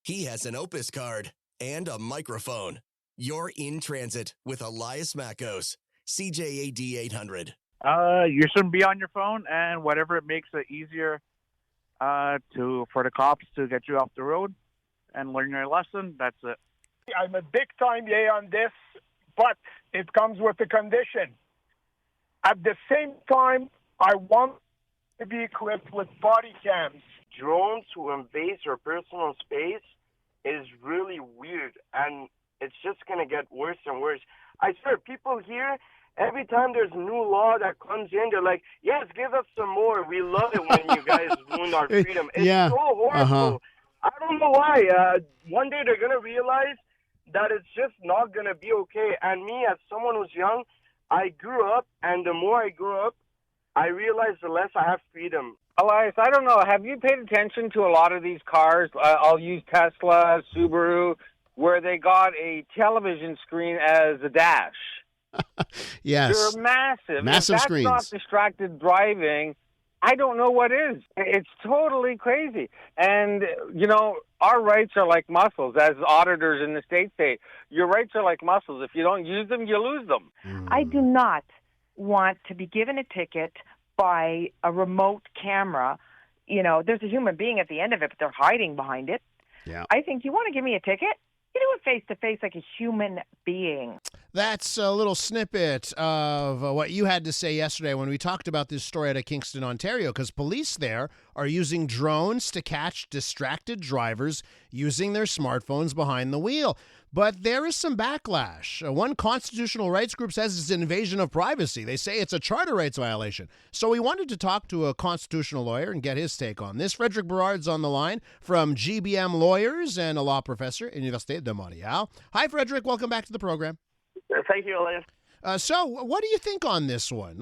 He has an Opus card and a microphone. You're in transit with Elias Mackos, CJAD 800. You shouldn't be on your phone, and whatever it makes it easier for the cops to get you off the road and learn your lesson, that's it. I'm a big time yay on this, but it comes with a condition. At the same time, I want to be equipped with body cams. Drones who invade your personal space is really weird, and it's just going to get worse and worse. I swear, people here, every time there's a new law that comes in, they're like, yes, give us some more. We love it when you guys ruin our freedom. It's so horrible. I don't know why. One day they're going to realize that it's just not going to be okay. And me, as someone who's young, I grew up, and the more I grew up, I realized the less I have freedom. Elias, I don't know. Have you paid attention to a lot of these cars? I'll use Tesla, Subaru, where they got a television screen as a dash. Yes. They're massive. Massive if screens. That's not distracted driving. I don't know what is. It's totally crazy. And, our rights are like muscles, as auditors in the States say. Your rights are like muscles. If you don't use them, you lose them. I do not want to be given a ticket by a remote camera. There's a human being at the end of it, but they're hiding behind it. Yeah. I think you want to give me a ticket? You do it face-to-face like a human being. That's a little snippet of what you had to say yesterday when we talked about this story out of Kingston, Ontario, because police there are using drones to catch distracted drivers using their smartphones behind the wheel. But there is some backlash. One constitutional rights group says it's an invasion of privacy. They say it's a charter rights violation. So we wanted to talk to a constitutional lawyer and get his take on this. Frédéric Berard's on the line from GBM Lawyers and a law professor at Université de Montréal. Hi, Frédéric. Welcome back to the program. Thank you, Elias. So what do you think on this one?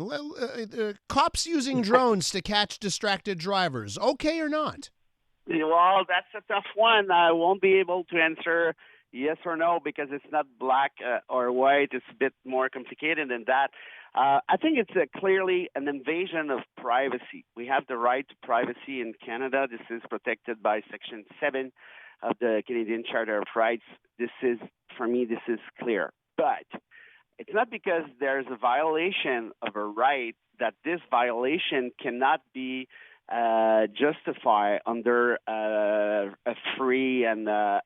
Cops using drones to catch distracted drivers, okay or not? Well, that's a tough one. I won't be able to answer yes or no because it's not black or white. It's a bit more complicated than that. I think it's clearly an invasion of privacy. We have the right to privacy in Canada. This is protected by Section 7 of the Canadian Charter of Rights. For me, this is clear. But it's not because there's a violation of a right that this violation cannot be justified under a free and a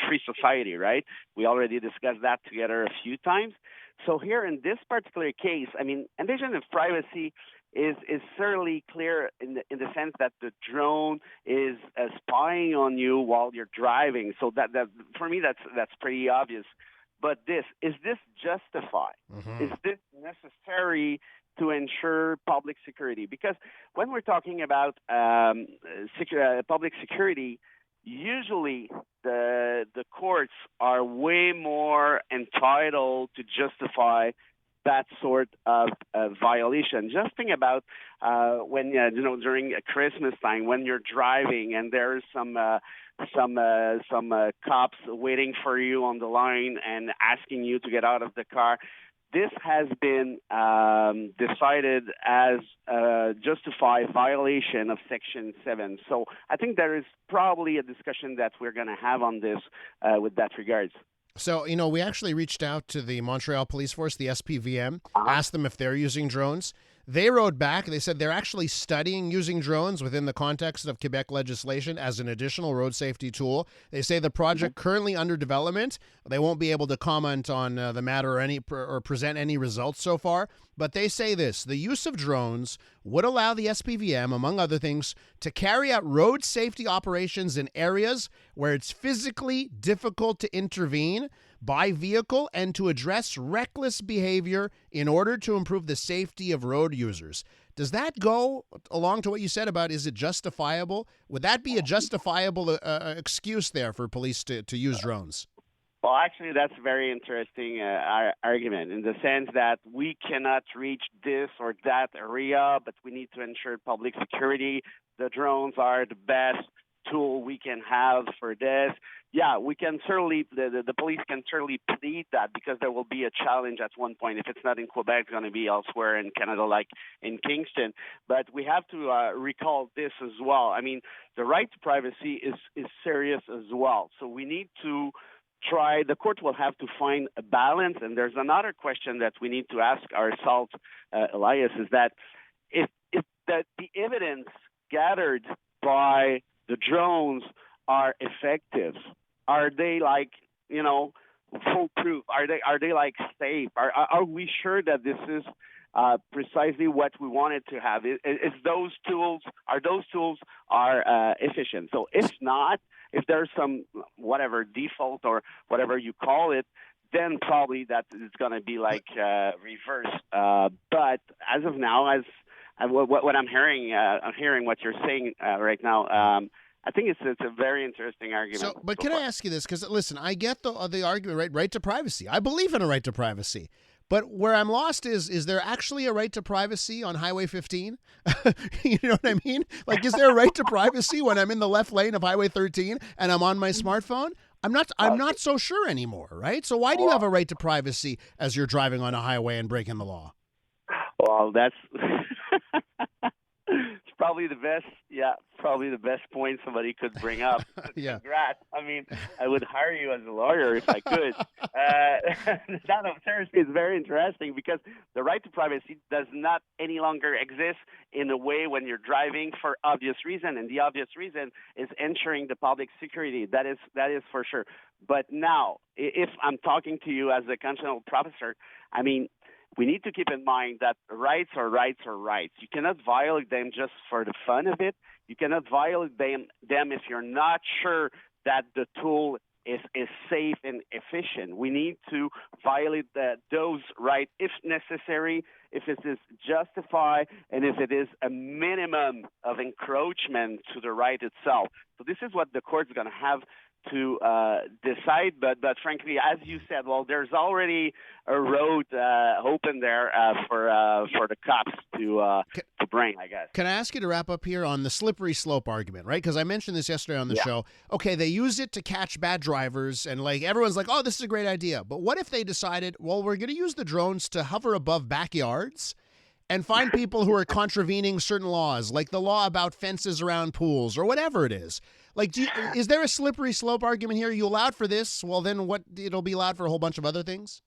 free society, right? We already discussed that together a few times. So here in this particular case, invasion of privacy is certainly clear in the sense that the drone is spying on you while you're driving. So that for me that's pretty obvious. But is this justified? Mm-hmm. Is this necessary to ensure public security? Because when we're talking about public security, usually the courts are way more entitled to justify that sort of violation. Just think about when during Christmas time when you're driving and there's some cops waiting for you on the line and asking you to get out of the car. This has been decided as justified violation of Section 7. So I think there is probably a discussion that we're going to have on this with that regards. So, we actually reached out to the Montreal Police Force, the SPVM, asked them if they're using drones. They wrote back. They said they're actually studying using drones within the context of Quebec legislation as an additional road safety tool. They say the project currently under development. They won't be able to comment on the matter or present any results so far. But they say this: the use of drones would allow the SPVM, among other things, to carry out road safety operations in areas where it's physically difficult to intervene by vehicle and to address reckless behavior in order to improve the safety of road users. Does that go along to what you said about is it justifiable? Would that be a justifiable excuse there for police to use drones? Well, actually, that's a very interesting argument in the sense that we cannot reach this or that area, but we need to ensure public security. The drones are the best tool we can have for this. yeah, we can certainly, the police can certainly plead that, because there will be a challenge at one point. If it's not in Quebec, it's going to be elsewhere in Canada, like in Kingston. But we have to recall this as well. I mean, the right to privacy is serious as well. So we need to the court will have to find a balance. And there's another question that we need to ask ourselves, Elias, is that if the evidence gathered by the drones are effective, are they foolproof? Are they safe? Are we sure that this is precisely what we wanted to have? Are those tools efficient? So if not, if there's some whatever default or whatever you call it, then probably that is going to be reverse. But as of now, what I'm hearing what you're saying right now. I think it's a very interesting argument. So, but can I ask you this? Because listen, I get the argument, right to privacy. I believe in a right to privacy. But where I'm lost is there actually a right to privacy on Highway 15? You know what I mean? Like, is there a right to privacy when I'm in the left lane of Highway 13 and I'm on my smartphone? I'm not so sure anymore, right? So why do you have a right to privacy as you're driving on a highway and breaking the law? Well, that's probably the best point somebody could bring up. Yeah. Congrats. I mean, I would hire you as a lawyer if I could. Seriously, it's very interesting, because the right to privacy does not any longer exist in a way when you're driving, for obvious reason, and the obvious reason is ensuring the public security. That is for sure. But now, if I'm talking to you as a constitutional professor, I mean, we need to keep in mind that rights are rights are rights. You cannot violate them just for the fun of it. You cannot violate them if you're not sure that the tool is safe and efficient. We need to violate those rights if necessary, if it is justified, and if it is a minimum of encroachment to the right itself. So this is what the court's going to have to decide, but frankly, as you said, well, there's already a road open there for the cops to bring, I guess. Can I ask you to wrap up here on the slippery slope argument, right? Because I mentioned this yesterday on the show. Okay, they use it to catch bad drivers, and everyone's like, oh, this is a great idea. But what if they decided, well, we're going to use the drones to hover above backyards and find people who are contravening certain laws, like the law about fences around pools or whatever it is? Is there a slippery slope argument here? You allowed for this, well, then it'll be allowed for a whole bunch of other things?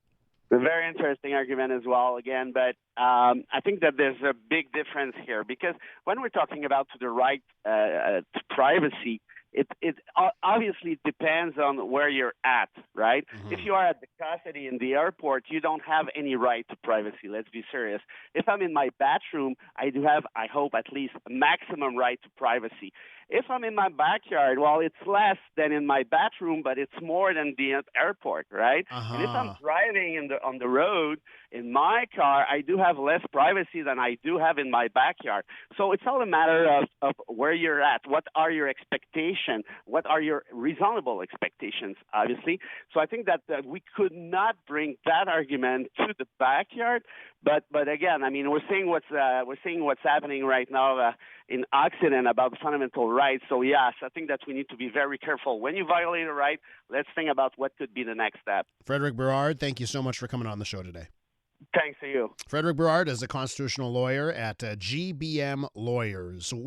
A very interesting argument as well, again, but I think that there's a big difference here, because when we're talking about the right to privacy, it obviously depends on where you're at, right? Mm-hmm. If you are at the custody in the airport, you don't have any right to privacy. Let's be serious. If I'm in my bathroom, I do have, I hope, at least a maximum right to privacy. If I'm in my backyard, well, it's less than in my bathroom, but it's more than the airport, right? Uh-huh. And if I'm driving on the road in my car, I do have less privacy than I do have in my backyard. So it's all a matter of where you're at. What are your expectations? What are your reasonable expectations, obviously? So I think that we could not bring that argument to the backyard. But again, I mean, we're seeing what's happening right now in Occident about the fundamental rights. So yes, I think that we need to be very careful. When you violate a right, let's think about what could be the next step. Frédéric Berard, thank you so much for coming on the show today. Thanks to you. Frédéric Berard is a constitutional lawyer at GBM Lawyers.